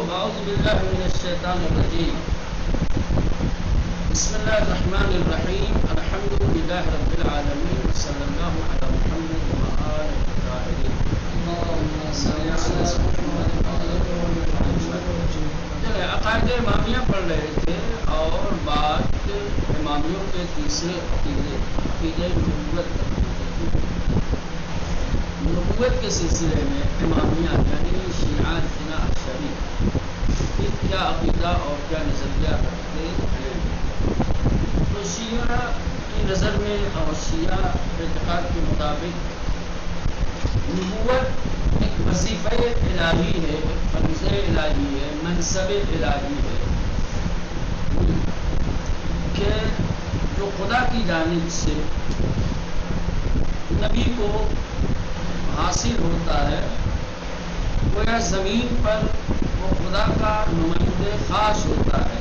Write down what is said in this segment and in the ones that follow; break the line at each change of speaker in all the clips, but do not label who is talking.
أعوذ بالله من الشيطان الرجيم. بسم الله الرحمن الرحيم. الحمد لله رب العالمين وصلى الله على محمد وآله الطاهرين. اللهم صل على محمد. عقائد امامیہ پڑھ رہے تھے اور بات امامیوں کے تیسرے عقیدے نبوت کے سلسلے میں امامیہ یعنی شیعہ اثنا عشری کیا عقیدہ اور کیا نظریہ رکھتے ہیں. تو شیعہ کی نظر میں اور شیعہ اعتقاد کے مطابق نبوت ایک وظیفہ الہی ہے، ایک فرض الہی ہے، منصب الہی ہے کہ جو خدا کی جانب سے نبی کو حاصل ہوتا ہے. گویا زمین پر وہ خدا کا نمائندہ خاص ہوتا ہے.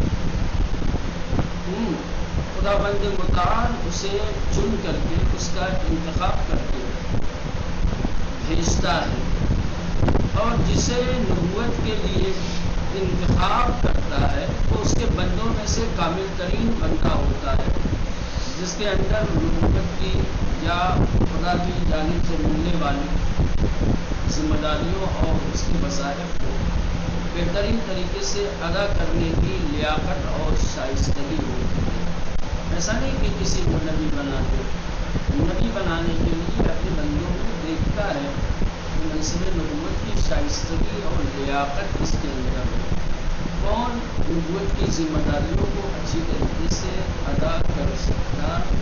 خدا بند متعال اسے چن کر کے اس کا انتخاب کر کے بھیجتا ہے، اور جسے نبوت کے لیے انتخاب کرتا ہے وہ اس کے بندوں میں سے کامل ترین بندہ ہوتا ہے، جس کے اندر نبوت کی یا خدا کی جانب سے ملنے والی ذمہ داریوں اور اس کی وظائف کو بہترین طریقے سے ادا کرنے کی لیاقت اور شائستگی ہوتی ہے. ایسا نہیں کہ کسی کو نبی بنا دے. نبی بنانے کے لیے اپنے بندوں کو دیکھتا ہے کہ منصب نبوت کی شائستگی اور لیاقت اس کے اندر ہے، کون نبوت کی ذمہ داریوں کو اچھی طریقے سے ادا کر سکتا ہے.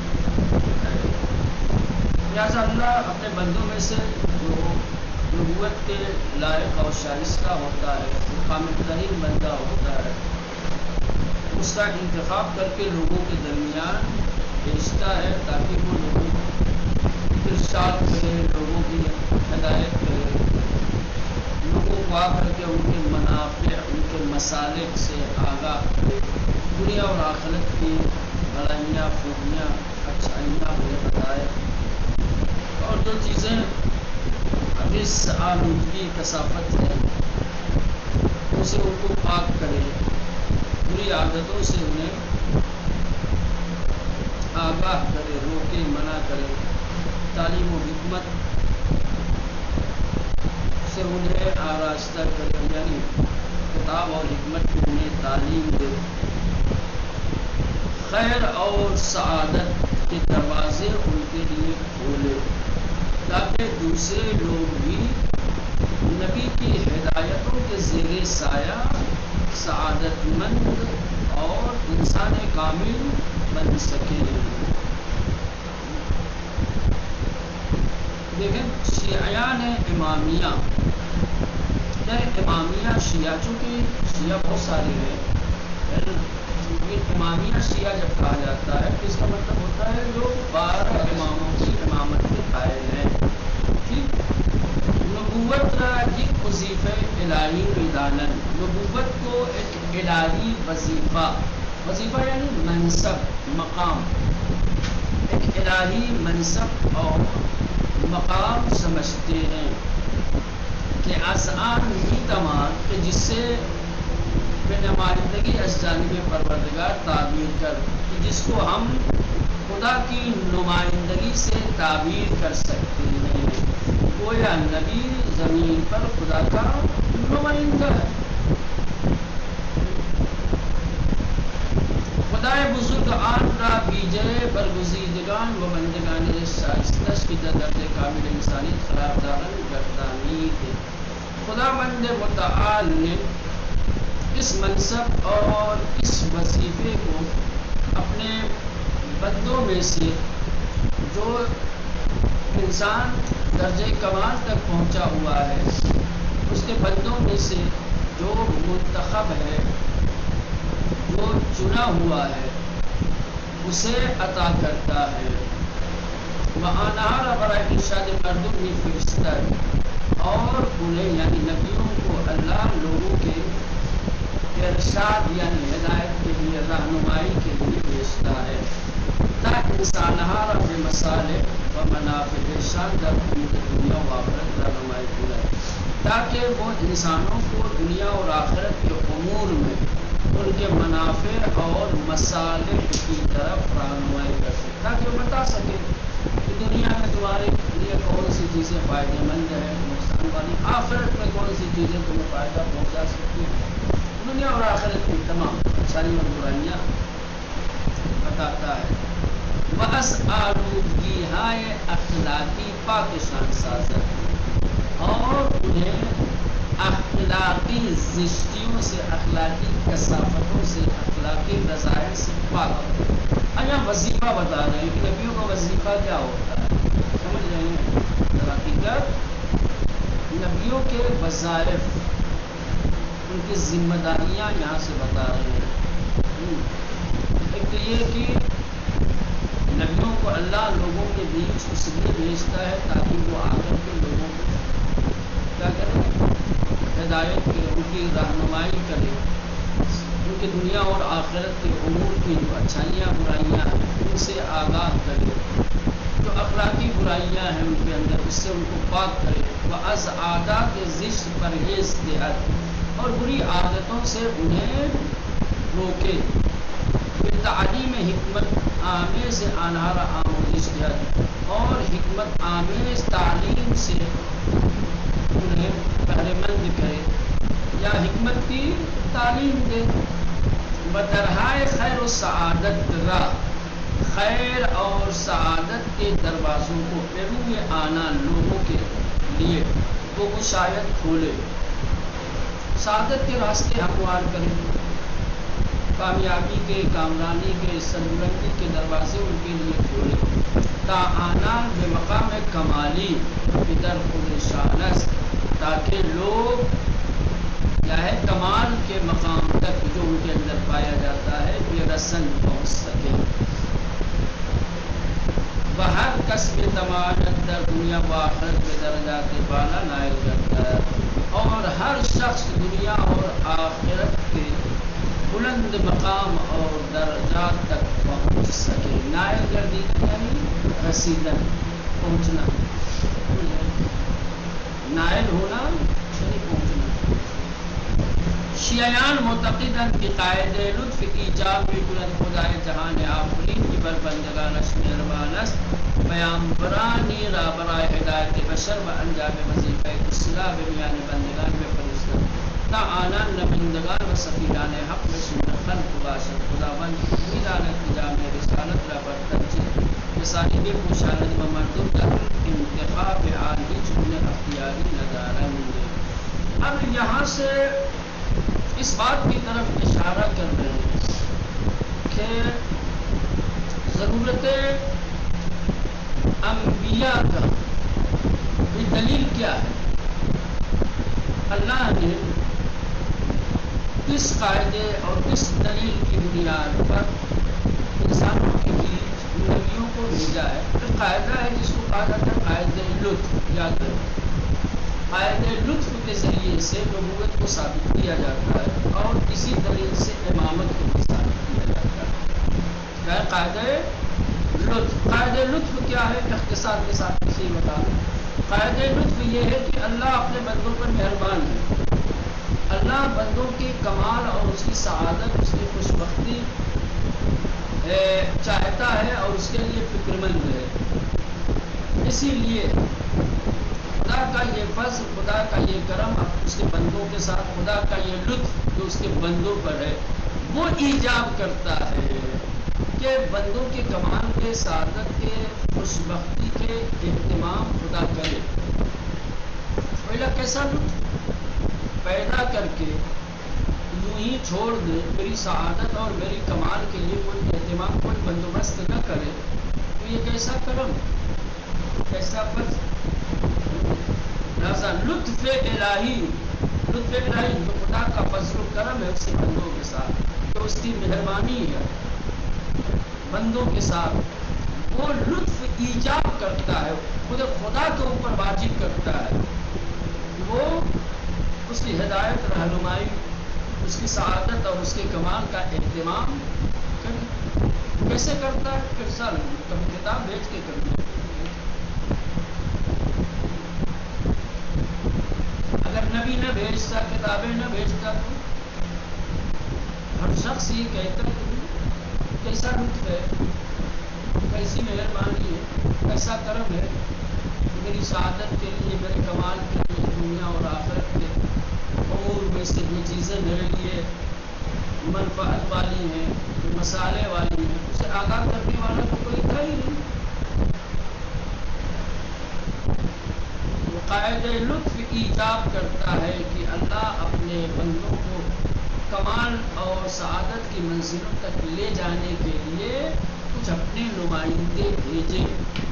لہٰذا اللہ اپنے بندوں میں سے جو نبوت کے لائق اور شائستہ ہوتا ہے، جو کامل ترین بندہ ہوتا ہے، اس کا انتخاب کر کے لوگوں کے درمیان بھیجتا ہے تاکہ وہ لوگوں کو ارشاد کرے، لوگوں کی ہدایت کرے، لوگوں کو آ کر کے ان کے منافع، ان کے مصالح سے آگاہ کرے، دنیا اور آخرت کی بھلائیاں، خوبیاں، اچھائیاں انہیں بتائے، اور جو چیزیں حدیث آلودگی کثافت ہے اسے ان کو پاک کرے، بری عادتوں سے انہیں آگاہ کرے، روکے، منع کرے، تعلیم و حکمت سے انہیں آراستہ کرے، یعنی کتاب اور حکمت کی انہیں تعلیم دے، خیر اور سعادت کے دروازے ان کے لیے کھولے تاکہ دوسرے لوگ بھی نبی کی ہدایتوں کے زیر سایہ سعادت مند اور انسان کامل بن سکیں. دیکھیں شیعیان امامیہ شیعہ، چونکہ شیعہ بہت سارے ہیں، امامیہ شیعہ جب کہا جاتا ہے تو اس کا مطلب ہوتا ہے جو 12 اماموں کی امامت کے قائل ہیں. ٹھیک، نبوت ایک وظیفہ الہی ردانن، نبوت کو ایک الہی وظیفہ یعنی منصب، مقام، ایک الہی منصب اور مقام سمجھتے ہیں کہ آسان ہی تمام کہ جس سے بے نمائندگی از جانب پروردگار تعبیر کر، کہ جس کو ہم خدا کی نمائندگی سے تعبیر کر سکتے ہیں. گویا نبی زمین پر خدا کا نمائندہ ہے. خدای بزرگ آن را بیجے برگزیدگان و بندگان شائستش کی درجہ کامل انسانیت قرار دارن گردانید. خدا بند متعال نے اس منصب اور اس وظیفے کو اپنے بندوں میں سے جو انسان درجہ کمال تک پہنچا ہوا ہے، اس کے بندوں میں سے جو منتخب ہے، جو چنا ہوا ہے، اسے عطا کرتا ہے. وَآنَارَ برائے ارشاد مردم میں فرشتہ، اور انہیں یعنی نبیوں کو اللہ لوگوں کے ارشاد یعنی ہدایت کے لیے، رہنمائی کے لیے بھیجتا ہے تاکہ انسانہا رب مصالح و منافع شاندار دنیا و آخرت رہنمائی کرے، تاکہ وہ انسانوں کو دنیا اور آخرت کے کے منافع اور مصالح کی طرف رہنمائی کر سکے، تاکہ وہ بتا سکے کہ دنیا میں تمہارے لیے کون سی چیزیں فائدہ مند ہیں، نقصان والی، آخرت میں کون سی چیزیں تمہیں فائدہ پہنچا سکتی ہیں۔ دنیا اور آخرت کی تمام اچھائی اور برائیاں بتاتا ہے۔ بس آلودگی ہے اخلاقی پاکستان سازت، اور انہیں اخلاقی زشتیوں سے، اخلاقی کثافتوں سے، اخلاقی رذائل سے پاک۔ یہاں وظیفہ بتا رہے ہیں کہ نبیوں کا وظیفہ کیا ہوتا ہے، سمجھ رہے ہیں حقیقت؟ نبیوں کے وظائف، ان کی ذمہ داریاں یہاں سے بتا رہے ہیں۔ ایک تو یہ کہ نبیوں کو اللہ لوگوں کے بیچ اس لیے بھیجتا ہے تاکہ وہ آ کر کے لوگوں کو کیا کریں، ہدایت کرے، ان کی رہنمائی کرے، ان کی دنیا اور آخرت کے امور کی جو اچھائیاں برائیاں ہیں ان سے آگاہ کرے، جو اخلاقی برائیاں ہیں ان کے اندر اس سے ان کو پاک کرے، وہ از عادات زشت پرہیز دہت، اور بری عادتوں سے انہیں روکے، تعلیم حکمت آمیز آنہار آموزش دہت، اور حکمت آمیز تعلیم سے انہیں بہرے مند کرے یا حکمت کی تعلیم دے۔ بدرہائے خیر و سعادت راہ، خیر اور سعادت کے دروازوں کو پیروئے آنا لوگوں کے لیے وہ شاید کھولے، سعادت کے راستے ہموار کرے، کامیابی کے، کامرانی کے، سربلندی کے دروازے ان کے لیے کھولے، تا آنا بے مقام کمالی ادھر خود شانس، تاکہ لوگ کیا ہے کمال کے مقام تک جو ان کے اندر پایا جاتا ہے بے رسن پہنچ سکے۔ بہر کسب تماجت در دنیا و آخرت میں درجات بالا نائل کرتا ہے، اور ہر شخص دنیا اور آخرت کے بلند مقام اور درجات تک پہنچ سکے۔ نائل گردیدن یعنی رسیدن، پہنچنا، نائل ہونا یعنی پہنچنا۔ شیعان معتقدن کی قائد لطف ایجاب بلند خدائے جہان آفرین کی بر بندگانش مہربانش، پیامبرانی را برائے ہدایت بشر و انجام وظیفہ اصلاح بمیان بندگان میں فرشتہ، تا آنان نمائندگان و سفیران حق و سنت خلق باشد، خداوند میدان انجام رسالت را برتنچی رسالی پوشاند و مردم در انتخاب عالی چون اختیاری ندارند۔ اب یہاں سے اس بات کی طرف اشارہ کر رہے ہیں کہ ضرورت انبیاء کا یہ دلیل کیا ہے، اللہ نے کس قاعدے اور کس دلیل کی بنیاد پر انسانوں کے بیچ نبیوں کو بھیجا ہے۔ ایک قاعدہ ہے جس کو کہا جاتا ہے قاعدہ لطف، یاد رکھیں، قاعدہ لطف کے ذریعے سے نبوت کو ثابت کیا جاتا ہے، اور اسی دلیل سے امامت کو بھی ثابت کیا جاتا ہے۔ کیا ہے قاعدہ لطف؟ قاعدہ لطف کیا ہے، اختصار کے ساتھ کسی بتا دیں۔ قاعدہ لطف یہ ہے کہ اللہ اپنے بندوں پر مہربان ہے، اللہ بندوں کے کمال اور اس کی سعادت، اس کی خوش بختی چاہتا ہے اور اس کے لیے فکر مند ہے۔ اسی لیے خدا کا یہ فضل، خدا کا یہ کرم اس کے بندوں کے ساتھ، خدا کا یہ لطف جو اس کے بندوں پر ہے، وہ ایجاب کرتا ہے کہ بندوں کے کمال کے، سعادت کے، خوش بختی کے اہتمام خدا کرے۔ پہلا کیسا لطف پیدا کر کے یوں ہی چھوڑ دے، میری سعادت اور میری کمال کے لیے کوئی اہتمام، کوئی بندوبست نہ کرے، تو یہ کیسا کرم، کیسا فضل۔ لہذا لطف الہی، لطف الہی جو خدا کا فضل و کرم ہے اس کے بندوں کے ساتھ، جو اس کی مہربانی ہے بندوں کے ساتھ، وہ لطف ایجاب کرتا ہے، خود خدا کے اوپر واجب کرتا ہے، وہ اس کی ہدایت، رہنمائی، اس کی سعادت اور اس کے کمال کا اہتمام کرے۔ کیسے کرتا ہے؟ پھر سال کبھی کتاب بھیج کے کرتا ہے۔ اگر نبی نہ بھیجتا، کتابیں نہ بھیجتا تو ہر شخص یہ کہتا ہے کیسا لطف ہے، کیسی مہربانی ہے، کیسا کرم ہے، میری سعادت کے لیے، میرے کمال کے لیے، دنیا اور آخرت کے امور میں سے جو چیزیں میرے لیے منفعت والی ہیں، جو مسالے والی ہیں، اسے آگاہ کرنے والا تو کوئی تھا ہی نہیں۔ وہ قائد لطف ایجاب کرتا ہے کہ اللہ اپنے بندوں کو کمال اور سعادت کی منزلوں تک لے جانے کے لیے کچھ اپنے نمائندے بھیجے،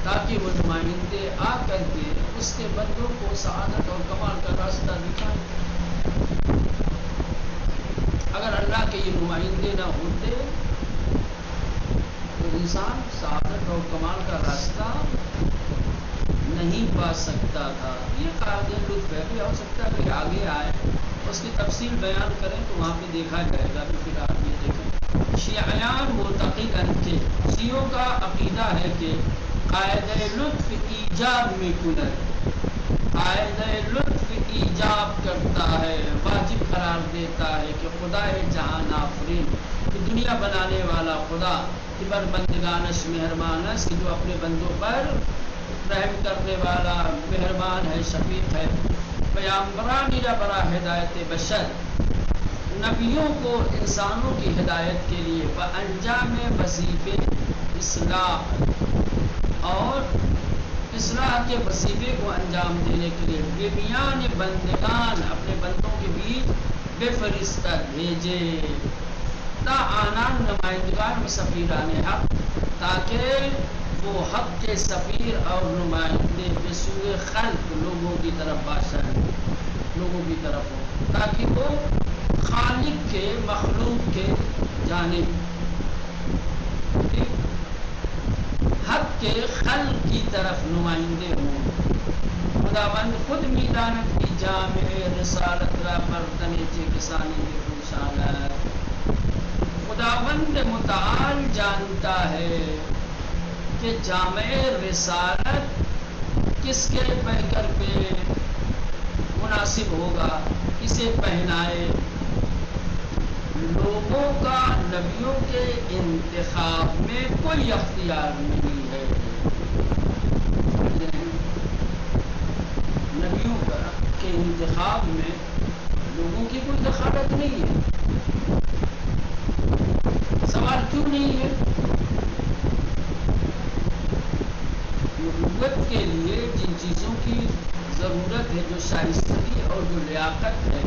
تاکہ وہ نمائندے آ کر کے اس کے بندوں کو سعادت اور کمال کا راستہ دکھائیں۔ اگر اللہ کے یہ نمائندے نہ ہوتے تو انسان سعادت اور کمال کا راستہ نہیں پا سکتا تھا۔ یہ قائد لطف ہے، بھی ہو سکتا ہے کہ آگے آئے اس کی تفصیل بیان کریں تو وہاں پہ دیکھا جائے گا۔ فی الحال یہ دیکھیں، شیعیان معتقدن کے شیعوں کا عقیدہ ہے کہ قائد لطف ایجاب میں کنر، قائد لطف ایجاب کرتا ہے، واجب قرار دیتا ہے کہ خدا جہان آفرین، کہ دنیا بنانے والا خدا، کہ بر بندگانش مہربانش، کہ جو اپنے بندوں پر رحم کرنے والا مہربان ہے، شفیق ہے۔ پیامبرانی را برا ہدایت بشر، نبیوں کو انسانوں کی ہدایت کے لیے، انجام وظیفے اصلاح، اور اصلاح کے وظیفے کو انجام دینے کے لیے بمیان بندگان، اپنے بندوں کے بیچ بے فرشتہ بھیجے، تا آنان نمائندگان و سفیران حق، تاکہ وہ حق کے سفیر اور نمائندے بسوئے خلق، لوگوں کی طرف باشر، لوگوں کی طرف ہو، تاکہ وہ خالق کے، مخلوق کے جانب، حق کے خلق کی طرف نمائندے ہوں۔ خداوند خود میدانت کی جامع رسالت را پرتنے چے کسانی کے پوشانت، خداوند متعال جانتا ہے کہ جامع رسالت کس کے پیکر پہ مناسب ہوگا، کسے پہنائے۔ لوگوں کا نبیوں کے انتخاب میں کوئی اختیار نہیں ہے، نبیوں کے انتخاب میں لوگوں کی کوئی دخالت نہیں ہے۔ سوال کیوں نہیں ہے؟ نبوت کے لیے جن چیزوں کی ضرورت ہے، جو شائستگی اور جو لیاقت ہے،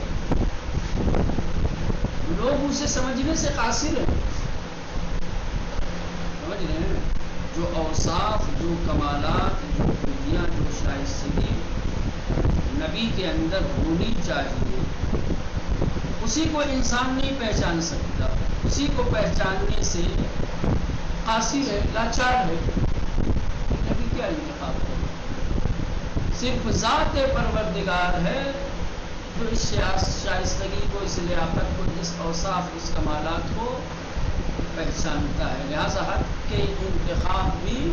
لوگ اسے سمجھنے سے قاصر ہیں، سمجھ رہے ہیں؟ جو اوصاف، جو کمالات، جو خوبیاں، جو شائستگی نبی کے اندر ہونی چاہیے، اسی کو انسان نہیں پہچان سکتا، اسی کو پہچاننے سے قاصر ہے، لاچار ہے۔ نبی کیا انتخاب کرے؟ صرف ذات پروردگار ہے جو اس شائستگی کو، اس لیاقت کو، اس اوصاف، اس کمالات کو پہچانتا ہے، لہذا حق کے انتخاب بھی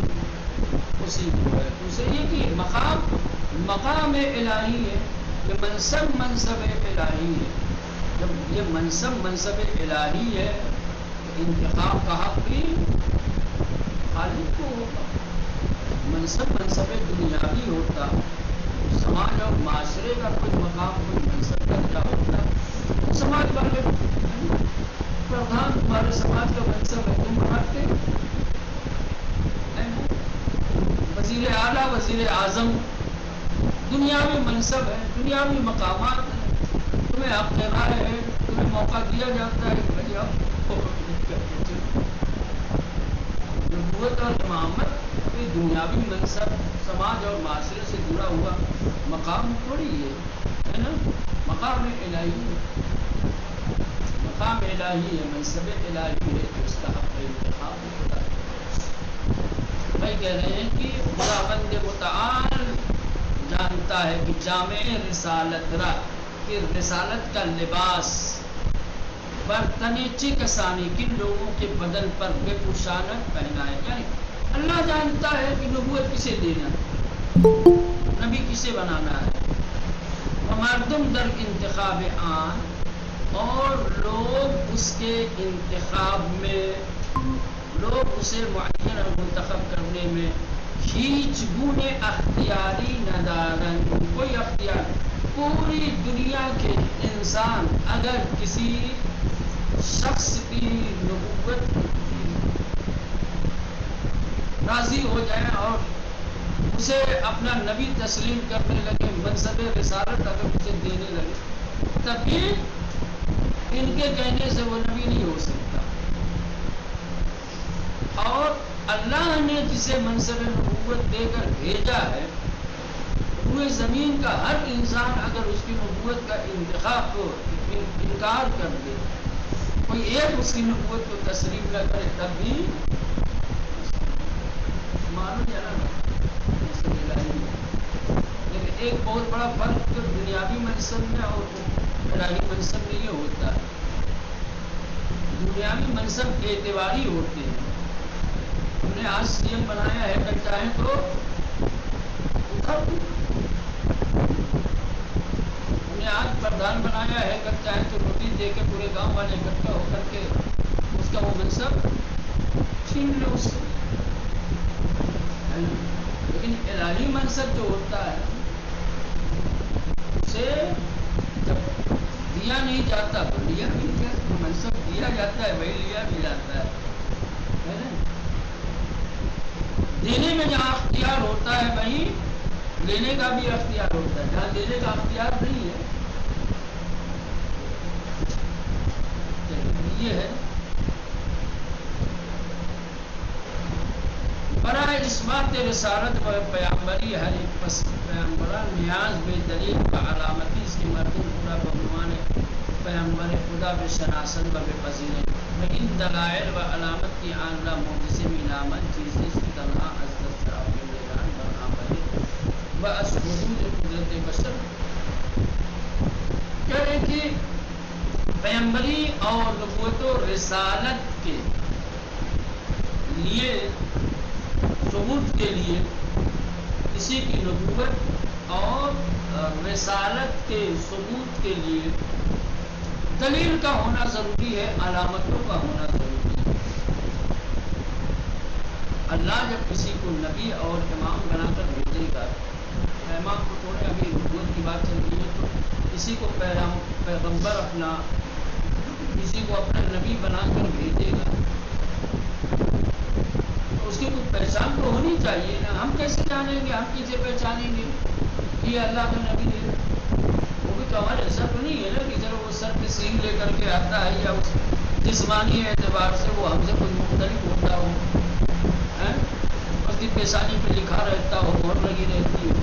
اسی کو ہے۔ دوسرے یہ کہ مقام الہی ہے، یہ منصب الہی ہے۔ جب یہ منصب الہی ہے تو انتخاب کا حق بھی خالق کو ہوگا۔ منصب دنیاوی ہوتا، سماج اور معاشرے کا کوئی مقام، کوئی منصب درجہ ہوتا، سماج والے پردھان تمہارے سماج کا منصب ہے، تم بناتے، وزیر اعلیٰ، وزیر اعظم، دنیاوی منصب ہے، دنیاوی مقامات ہیں، تمہیں حق رائے ہے، تمہیں موقع دیا جاتا ہے کہ بھائی آپ نبوت اور امامت کوئی دنیاوی منصب، سماج اور معاشرے سے جڑا ہوا مقام تھوڑی ہے نا، مقام الہی ہے، مقام الہی ہے، منصب الہی ہے، تو اس کا حق انتخاب ہوتا ہے۔ بھائی کہہ رہے ہیں کہ خداوند متعال جانتا ہے کہ جامع رسالت را، کہ رسالت کا لباس برتنے کسانی، کن لوگوں کے بدن پر بے پوشانت پہنا ہے، یعنی اللہ جانتا ہے کہ نبوت کسے دینا ہے، نبی کسے بنانا ہے۔ مردم در انتخاب آن، اور لوگ اس کے انتخاب میں، لوگ اسے معین اور منتخب کرنے میں ہیچ گونے اختیاری ندارن، کوئی اختیار. پوری دنیا کے انسان اگر کسی شخص کی نبوت راضی ہو جائیں اور اسے اپنا نبی تسلیم کرنے لگے، منصب رسالت اگر اسے دینے لگے، تب بھی ان کے کہنے سے وہ نبی نہیں ہو سکتا. اور اللہ نے جسے منصب نبوت دے کر بھیجا ہے، روئے زمین کا ہر انسان اگر اس کی نبوت کا انکار کر دے، کوئی ایک اس کی نبوت کو تسلیم نہ کرے، تب بھی معلوم جانا. لیکن ایک بہت بڑا فرق دنیاوی منصب میں اور الہی منصب میں یہ ہوتا ہے. دنیاوی منصب اعتباری ہوتے ہیں. ہم نے آج سی ایم بنایا ہے، کل چاہیں تو ہم نے آج پردھان بنایا ہے، کل چاہیں تو روٹی دے کے پورے گاؤں والے اکٹھا ہو کر کے اس کا وہ منصب چھین لو اس سے. لیکن الہی منصب جو ہوتا ہے اسے جب دیا نہیں جاتا تو لیا بھی نہیں جاتا. منصب دیا جاتا ہے وہی لیا بھی جاتا ہے نا. دینے میں جہاں اختیار ہوتا ہے وہیں لینے کا بھی اختیار ہوتا ہے. جہاں دینے کا اختیار نہیں ہے، یہ ہے برائے اثبات رسالت و پیامبری ہر ایک پس پیامبران نیاز بے دلیل و علامتی اس کی مردم پورا بہنوان پیامبر خدا بے شناسن و بے پذیریں و ان دلائل و علامت کی آنلہ موجزے مینامن چیزیں اس کی تنہا از دست شراب کے میدان برنا بلے و از حدود قدرت بشر. کہہ رہے کہ پیامبری اور نبوت و رسالت کے لیے، ثبوت کے لیے کسی کی نبوت اور رسالت کے ثبوت کے لیے دلیل کا ہونا ضروری ہے، علامتوں کا ہونا ضروری ہے. اللہ جب کسی کو نبی اور امام بنا کر بھیجے گا، امام کو چھوڑے، ابھی نبوت کی بات چل رہی ہے، تو کسی کو پیغمبر اپنا، کسی کو اپنا نبی بنا کر بھیجے گا، اس کی کچھ پہچان تو ہونی چاہیے نا. ہم کیسے جانیں گے، ہم کیسے پہچانیں گے کہ یہ اللہ کا نبی ہے؟ وہ بھی تو ہمارے ایسا تو نہیں ہے نا کہ چلو وہ سر پہ سینگ لے کر کے آتا ہے یا اس جسمانی اعتبار سے وہ ہم سے کچھ مختلف ہوتا ہو، اس کی پیشانی پہ لکھا رہتا ہو، مہر لگی رہتی ہو.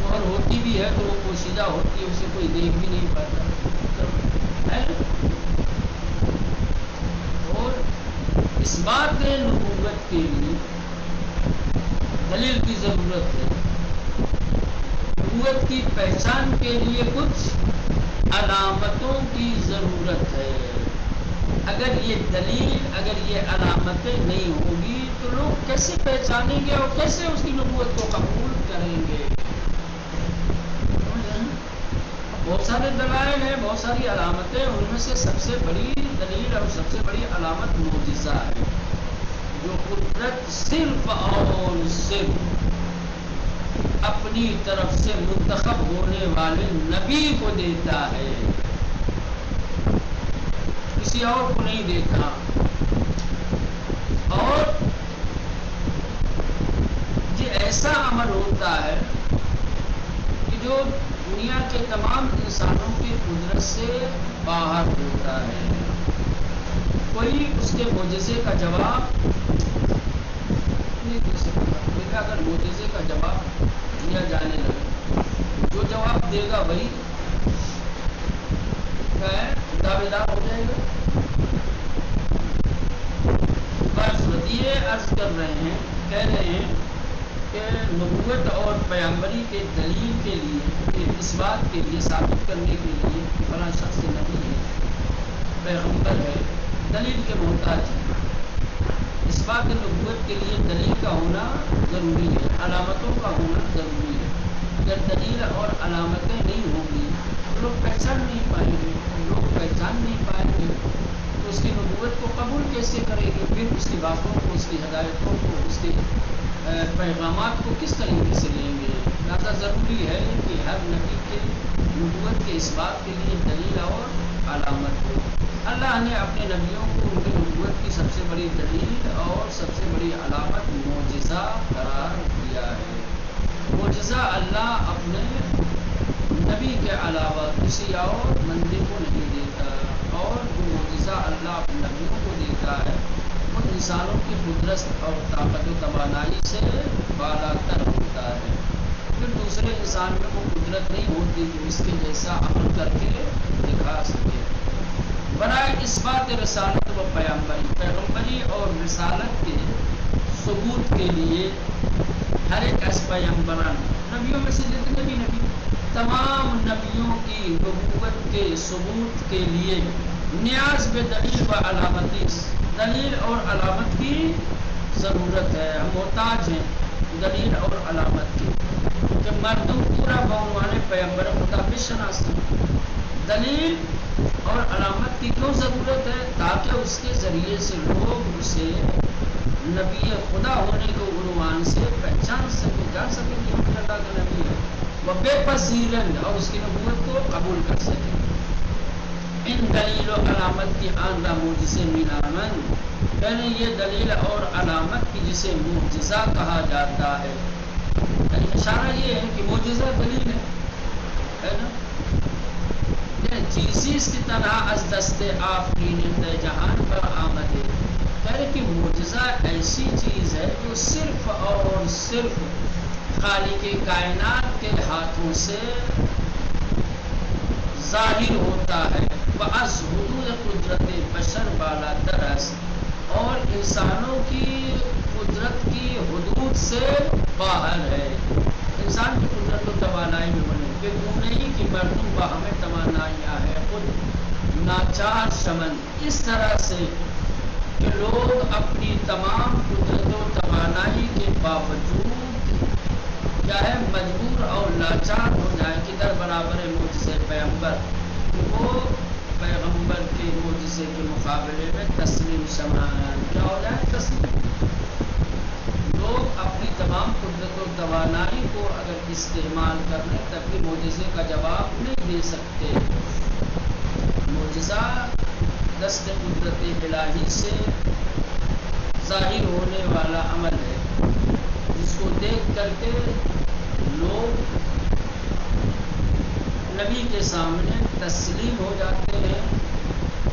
مہر ہوتی بھی ہے تو وہ پوشیدہ ہوتی ہے، اسے کوئی دیکھ بھی نہیں پاتا ہے. اور اس بات نبوت کے لیے دلیل کی ضرورت ہے. نبوت کی پہچان کے لیے کچھ علامتوں کی ضرورت ہے. اگر یہ دلیل، اگر یہ علامتیں نہیں ہوں گی تو لوگ کیسے پہچانیں گے اور کیسے اس کی نبوت کو قبول کریں گے؟ بہت سارے دلائل ہیں، بہت ساری علامتیں، ان میں سے سب سے بڑی دلیل اور سب سے بڑی علامت معجزہ ہے، جو قدرت صرف اور صرف اپنی طرف سے منتخب ہونے والے نبی کو دیتا ہے، کسی اور کو نہیں دیتا. اور یہ ایسا عمل ہوتا ہے کہ جو دنیا کے تمام انسانوں کی قدرت سے باہر ہوتا ہے. کوئی اس کے معجزے کا جواب نہیں دے سکتا. لیکن اگر معجزے کا جواب دیا جانے لگے، جو جواب دے گا وہی دعوے دار ہو جائے گا. بات یہ عرض کر رہے ہیں، کہہ رہے ہیں کہ نبوت اور پیامبری کے دلیل کے لیے، اس بات کے لیے ثابت کرنے کے لیے کہ فلاں شخص نبی ہے، پیغمبر ہے، دلیل کے محتاج ہے. اس بات نبوت کے لیے دلیل کا ہونا ضروری ہے، علامتوں کا ہونا ضروری ہے. اگر دلیل اور علامتیں نہیں ہوں گی تو لوگ پہچان نہیں پائیں گے. لوگ پہچان نہیں پائیں گے تو اس کی نبوت کو قبول کیسے کرے گی؟ پھر اس کی باتوں کو، اس کی ہدایتوں کو، اس کے پیغامات کو کس طریقے سے لیں گے؟ لہٰذا ضروری ہے کہ ہر نبی کے نبوت کے اس بات کے لیے دلیل اور علامت ہو۔ اللہ نے اپنے نبیوں کو ان کی نبوت کی سب سے بڑی دلیل اور سب سے بڑی علامت معجزہ قرار دیا ہے۔ معجزہ اللہ اپنے نبی کے علاوہ کسی اور بندے کو نہیں دیتا، اور جو معجزہ اللہ اپنے نبیوں کو دیتا ہے وہ انسانوں کی قدرت اور طاقت و توانائی سے بالا تر ہوتا ہے۔ پھر دوسرے انسان میں وہ قدرت نہیں ہوتی جو اس کے جیسا عمل کر کے دکھا سکے۔ برائے اس بات رسالت و پیغمبری اور رسالت کے ثبوت کے لیے ہر ایک از پیغمبران، نبیوں میں سے جتنے بھی نبی، تمام نبیوں کی نبوت کے ثبوت کے لیے نیاز بے دلیل و علامتی، دلیل اور علامت کی ضرورت ہے۔ ہم محتاج ہیں دلیل اور علامت کی کہ مردم پورا بعنوان پیغمبر مطابق شناسی۔ دلیل اور علامت کی کیوں ضرورت ہے؟ تاکہ اس کے ذریعے سے لوگ اسے نبی خدا ہونے کے عنوان سے پہچان سکیں، جان سکیں کہ ہم اللہ کا نبی ہے، وہ بے پذیرن اور اس کی نبوت کو قبول کر سکیں۔ ان دلیل و علامت کی آندہ معجزے مینامن، یعنی یہ دلیل اور علامت کی جسے معجزہ کہا جاتا ہے، یعنی اشارہ یہ ہے کہ معجزہ دلیل ہے نا؟ چیزیز کی طرح از دست آفرینندہ جہان پر آمد ہے، یعنی کہ معجزہ ایسی چیز ہے جو صرف اور صرف خالق کائنات کے ہاتھوں سے ظاہر ہوتا ہے، بعض حدود قدرت بشر بالا درس، اور انسانوں کی قدرت کی حدود سے باہر ہے۔ انسان کی قدرت و توانائی میں بنے کہ نہیں کہ مردم باہمیں توانائیاں ہے خود ناچار شمن، اس طرح سے کہ لوگ اپنی تمام قدرت و توانائی کے باوجود کیا ہے مجبور اور لاچار ہو جائیں کہ در برابر معجزے پیغمبر، وہ پیغمبر کے معجزے کے مقابلے میں تسلیم شمان کیا ہو جائے؟ تسلیم۔ لوگ اپنی تمام قدرت و توانائی کو اگر استعمال کر لیں تب بھی معجزے کا جواب نہیں دے سکتے۔ معجزہ دست قدرت الہی سے ظاہر ہونے والا عمل ہے جس کو دیکھ کر کے لوگ نبی کے سامنے تسلیم ہو جاتے ہیں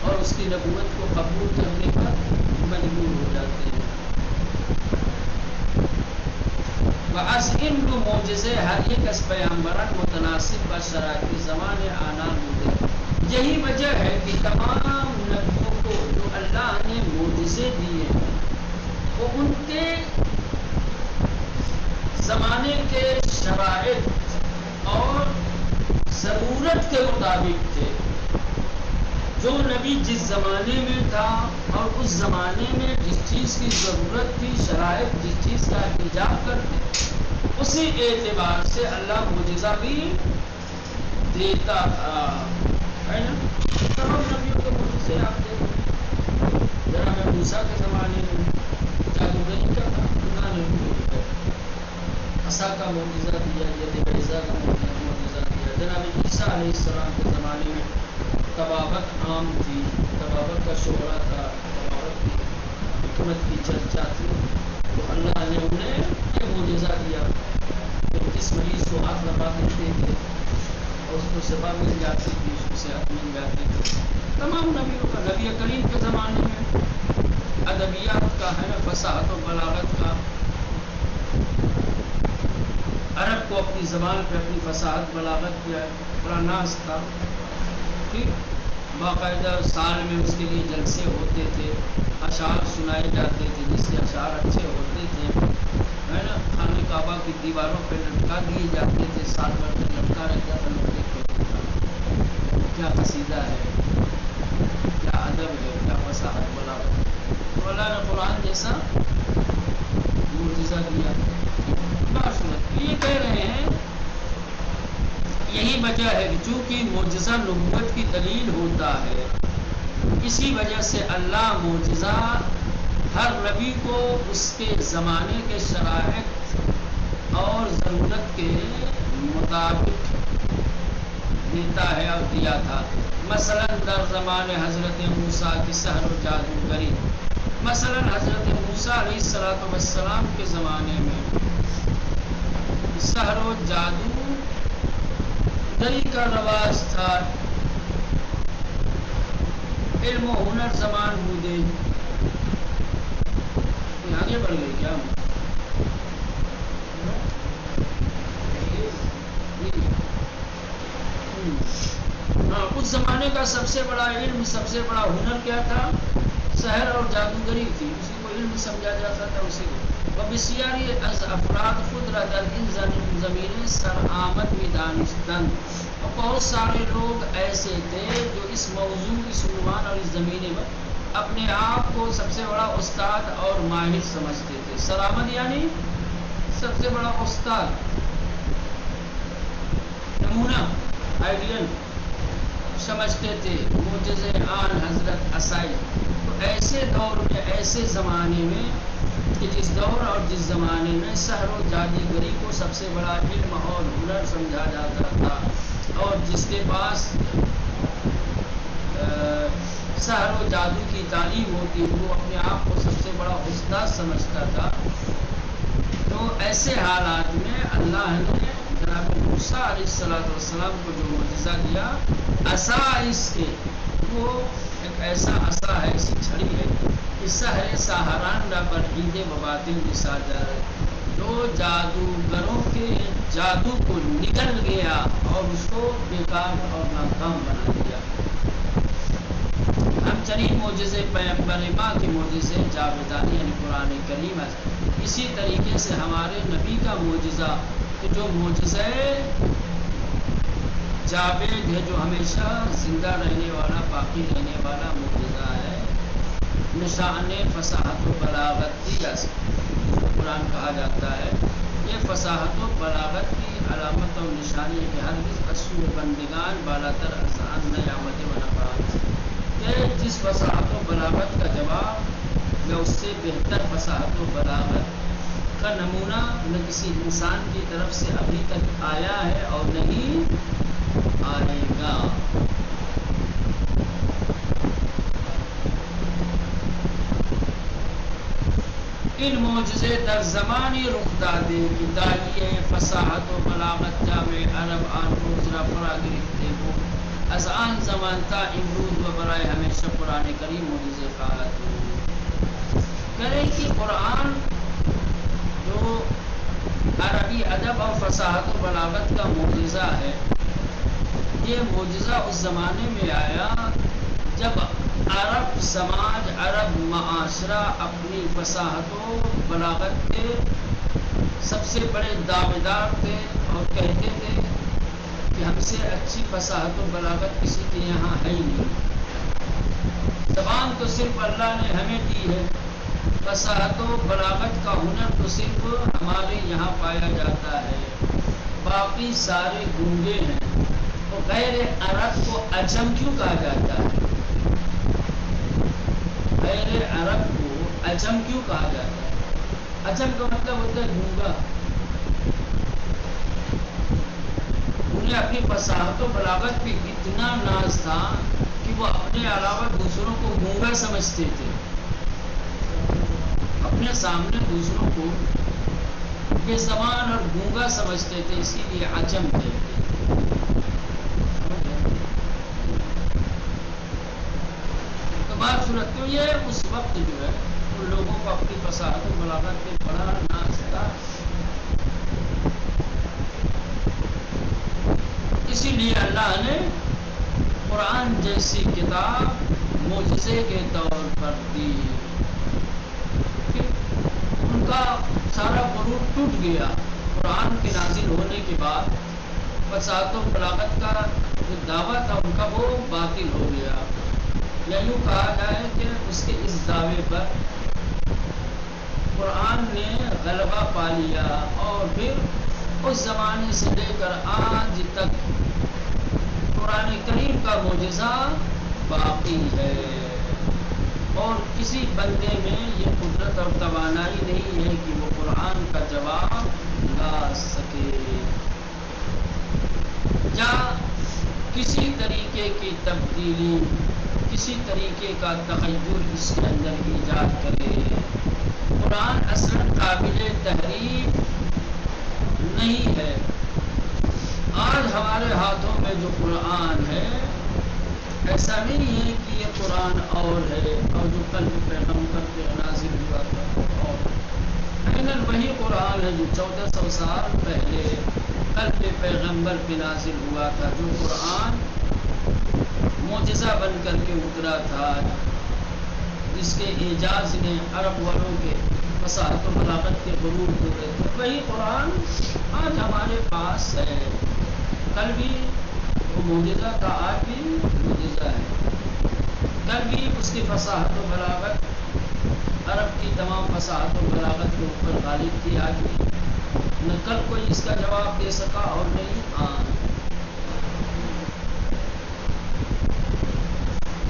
اور اس کی نبوت کو قبول کرنے پر مجبور ہو جاتے ہیں۔ بعض ان دو معجزے ہر ایک از پیغمبران متناسب با شرائط زمان آنان ہوتے، یہی وجہ ہے کہ تمام نبیوں کو جو اللہ نے معجزے دیے ہیں وہ ان کے زمانے کے شرائط اور ضرورت کے مطابق تھے۔ جو نبی جس زمانے میں تھا اور اس زمانے میں جس چیز کی ضرورت تھی، شرائط جس چیز کا ایجاب کرتے، اسی اعتبار سے اللہ معجزہ بھی دیتا تھا، ہے نا؟ تمام نبیوں کے معجزے آپ دیکھیں، جناب موسیٰ کے زمانے میں جادوگری کا تھا، اللہ نے عصا کا معجزہ دیا، ید بیضا کا معجزہ دیا۔ جناب عیسیٰ علیہ السلام کے زمانے میں طبابت عام تھی، طبابت کا شہرہ تھا، طبابت کی حکمت کی چرچا تھی، تو اللہ نے انہیں یہ معجزہ دیا کہ جس مریض کو ہاتھ لگا دیتے تھے اور اس کو شفا مل جاتی تھی، اس کو صحت مل جاتی تھی۔ تمام نبیوں کا، نبی کریم کے زمانے میں ادبیات کا ہے نا، فصاحت و بلاغت کا، عرب کو اپنی زبان پہ اپنی فصاحت بلاغت پہ بڑا ناز تھا، ٹھیک، باقاعدہ سال میں اس کے لیے جلسے ہوتے تھے، اشعار سنائے جاتے تھے جس سے اشعار اچھے ہوتے تھے، ہے نا، خانہ کعبہ کی دیواروں پہ لٹکا دیے جاتے تھے، سال بھر تک لٹکا رہتا تھا، لوگ دیکھتے تھے کیا قصیدہ ہے، کیا ادب ہے، کیا فصاحت بلاغت۔ تو اللہ نے قرآن جیسا معجزہ دیا۔ یہ کہہ رہے ہیں یہی وجہ ہے کہ چونکہ معجزہ نبوت کی دلیل ہوتا ہے، اسی وجہ سے اللہ معجزہ ہر نبی کو اس کے زمانے کے شرائط اور ضرورت کے مطابق دیتا ہے اور دیا تھا. مثلا در زمان حضرت موسیٰ کی سحر و جادوگری، مثلا حضرت موسیٰ علیہ السلام کے زمانے میں سحر و جادو گری کا رواج تھا. علم و ہنر زمان بودے. آگے بڑھ گئی کیا؟ ہاں، اس زمانے کا سب سے بڑا علم، سب سے بڑا ہنر کیا تھا؟ سحر اور جادوگری تھی. اسی کو علم سمجھا جاتا تھا. اسی کو بسیاری از افراد خود را در ان زمین سر آمد می دانستند. اور بہت سارے لوگ ایسے تھے جو اس موضوع، اس عنوان اور اس زمینے میں اپنے آپ کو سب سے بڑا استاد اور ماہر سمجھتے تھے. سرآمد یعنی سب سے بڑا استاد، نمونہ، آئیڈیل سمجھتے تھے. معجزے آن حضرت عصائی. تو ایسے دور میں، ایسے زمانے میں کہ جس دور اور جس زمانے میں سحر و جادوگری کو سب سے بڑا علم اور ہنر سمجھا جاتا تھا، اور جس کے پاس سحر و جادو کی تعلیم ہوتی، وہ اپنے آپ کو سب سے بڑا استاد سمجھتا تھا. تو ایسے حالات میں اللہ نے جناب موسیٰ علیہ السلام کو جو معجزہ دیا، عصا اس کے، وہ ایک ایسا عصا ہے، ایسی چھڑی ہے کہ سحر ساحران را بر عید و باطل بساجا، جو جادوگروں کے جادو کو نگل گیا اور اس کو بیکار اور ناکام بنا دیا. ہم چنین معجزے پیغمبر ماں کے معجزے جاویدانی یعنی قرآن کریم ہے. اسی طریقے سے ہمارے نبی کا معجزہ، جو معجزہ جاوید ہے، جو ہمیشہ زندہ رہنے والا، باقی رہنے والا معجزہ ہے، نشان فصاحت و بلاغت کی قرآن کہا جاتا ہے. یہ فصاحت و بلاغت کی علامت اور نشانی ہے کہ ہرگز اصول بندگان بالاتر آسان نیامت و نفرات، کہ جس فصاحت و بلاغت کا جواب یا اس سے بہتر فصاحت و بلاغت کا نمونہ نہ کسی انسان کی طرف سے ابھی تک آیا ہے اور نہیں آئے گا. ان معجزے در زمانی رخ دادے کہ داعیے فصاحت و بلاغت جامع عرب آن روز را فرا گرفتے ہو، از آن زمان تا امروز و برائے ہمیشہ قرآن کریم معجزے خواہد ہو. کرے کہ قرآن جو عربی ادب اور فصاحت و بلاغت کا معجزہ ہے، یہ معجزہ اس زمانے میں آیا جب عرب سماج، عرب معاشرہ اپنی فصاحت و بلاغت کے سب سے بڑے دعویدار تھے اور کہتے تھے کہ ہم سے اچھی فصاحت و بلاغت کسی کے یہاں ہے ہی نہیں. زبان تو صرف اللہ نے ہمیں دی ہے، فصاحت و بلاغت کا ہنر تو صرف ہمارے یہاں پایا جاتا ہے، باقی سارے گونگے ہیں. تو غیر عرب کو عجم کیوں کہا جاتا ہے؟ غیر عرب کو عجم کیوں کہا جاتا ہے؟ عجم کا مطلب ہوتا ہے گونگا. انہیں اپنی فصاحت و بلاغت پہ اتنا ناز تھا کہ وہ اپنے علاوہ دوسروں کو گونگا سمجھتے تھے. اپنے سامنے دوسروں کو بے زبان اور گونگا سمجھتے تھے، اسی لیے عجم کہتے ہیں. تو بات صورت تو یہ اس وقت جو ہے ان لوگوں کو اپنی فصاحت و بلاغت پہ بڑا ناز تھا. اسی لیے اللہ نے قرآن جیسی کتاب معجزے کے طور پر دی. ان کا سارا غرور ٹوٹ گیا. قرآن کے نازل ہونے کے بعد فصاحت و بلاغت کا جو دعویٰ تھا ان کا وہ باطل ہو گیا. یا یوں کہا جائے کہ اس کے اس دعوے پر قرآن نے غلبہ پا لیا، اور پھر اس زمانے سے لے کر آج تک قرآن کریم کا معجزہ باقی ہے. کسی بندے میں یہ قدرت اور توانائی نہیں ہے کہ وہ قرآن کا جواب لا سکے، یا کسی طریقے کی تبدیلی، کسی طریقے کا تغیر اس کے اندر ایجاد کرے۔ قرآن اصلاً قابل تحریف نہیں ہے۔ آج ہمارے ہاتھوں میں جو قرآن ہے، ایسا نہیں ہے کہ یہ قرآن اور ہے، اور جو قلب پیغمبر پہ نازل ہوا تھا اور یقیناً وہی قرآن ہے جو 1400 سال پہلے قلب پیغمبر پہ نازل ہوا تھا، جو قرآن معجزہ بن کر کے اترا تھا، جس کے اعجاز نے عرب والوں کے فصاحت و بلاغت کے غرور کو دیتے، وہی قرآن آج ہمارے پاس ہے۔ کل بھی وہ معجزہ تھا، آج بھی معجزہ ہے۔ کل بھی اس کی فصاحت و بلاغت عرب کی تمام فصاحت و بلاغت کے اوپر غالب تھی، آج بھی نہ کل کوئی اس کا جواب دے سکا اور نہیں آج۔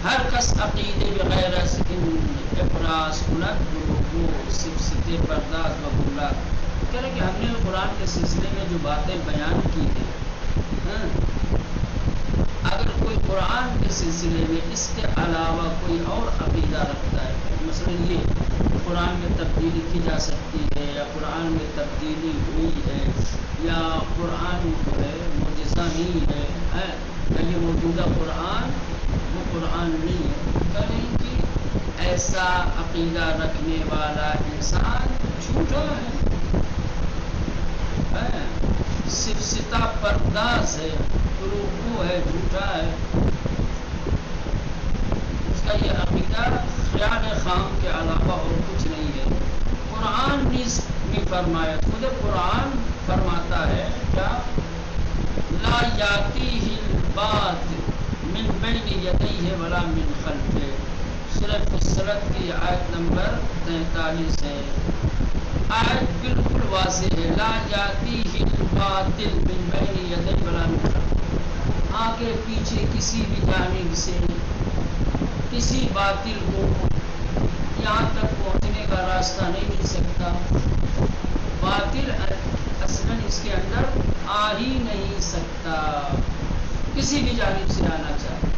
ہر کس عقیدے بغیر از ان افراز کند وہ سفستے پرداز و گمراہ۔ کہہ رہے کہ ہم نے قرآن کے سلسلے میں جو باتیں بیان کی ہیں، اگر کوئی قرآن کے سلسلے میں اس کے علاوہ کوئی اور عقیدہ رکھتا ہے، مثلا یہ قرآن میں تبدیلی کی جا سکتی ہے، یا قرآن میں تبدیلی ہوئی ہے، یا قرآن جو ہے معجزہ نہیں ہے، یا یہ موجودہ قرآن وہ قرآن نہیں ہے، کریں کہ ایسا عقیدہ رکھنے والا انسان جھوٹا ہے، سفسطہ پرداز ہے، دروغگو ہے، جھوٹا ہے۔ اس کا یہ عقیدہ خیال خام کے علاوہ اور کچھ نہیں ہے۔ قرآن نیز بھی فرمایا، خود قرآن فرماتا ہے کیا؟ لا یاتیہ الباطل من بین یدیہ ولا من خلفہ، سورہ فصلت کی آیت نمبر 43 ہے۔ آیت بالکل واضح ہے، لا یاتیہ الباطل من بین یدیہ ولا من خلفہ، آگے پیچھے کسی بھی جانب سے کسی باطل کو یہاں تک پہنچنے کا راستہ نہیں مل سکتا۔ باطل اصلاً اس کے اندر آ ہی نہیں سکتا، کسی بھی جانب سے آنا چاہے۔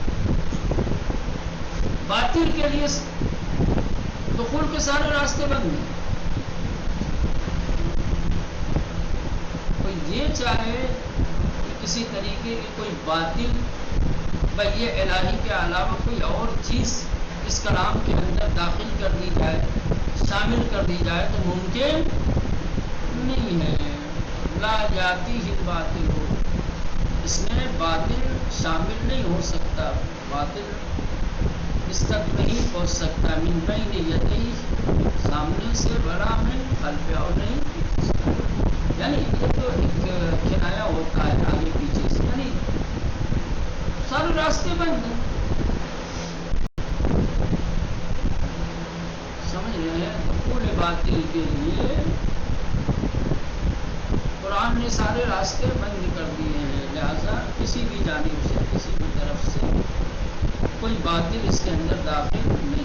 باطل کے لیے دخول کے سارے راستے بند ہیں۔ کوئی یہ چاہے کہ کسی طریقے کی کوئی باطل بھائی الہی کے علاوہ کوئی اور چیز اس کلام کے اندر داخل کر دی جائے، شامل کر دی جائے تو ممکن نہیں ہے۔ لا یاتیہ الباطل ہو، اس میں باطل شامل نہیں ہو سکتا، باطل اس تک نہیں پہنچ سکتا۔ من بین یدیہ، سامنے سے، ولا من خلفہ، اور نہیں پیچھے سے۔ یعنی یہ تو ایک کنایہ ہوتا ہے آگے پیچھے سے، یعنی سارے راستے بند ہیں۔ سمجھ رہے ہیں؟ دخول باطل کے لیے قرآن نے سارے راستے بند کر دیے ہیں، لہذا کسی بھی جانب سے، کسی بھی طرف سے کوئی باطل اس کے اندر داخل نہیں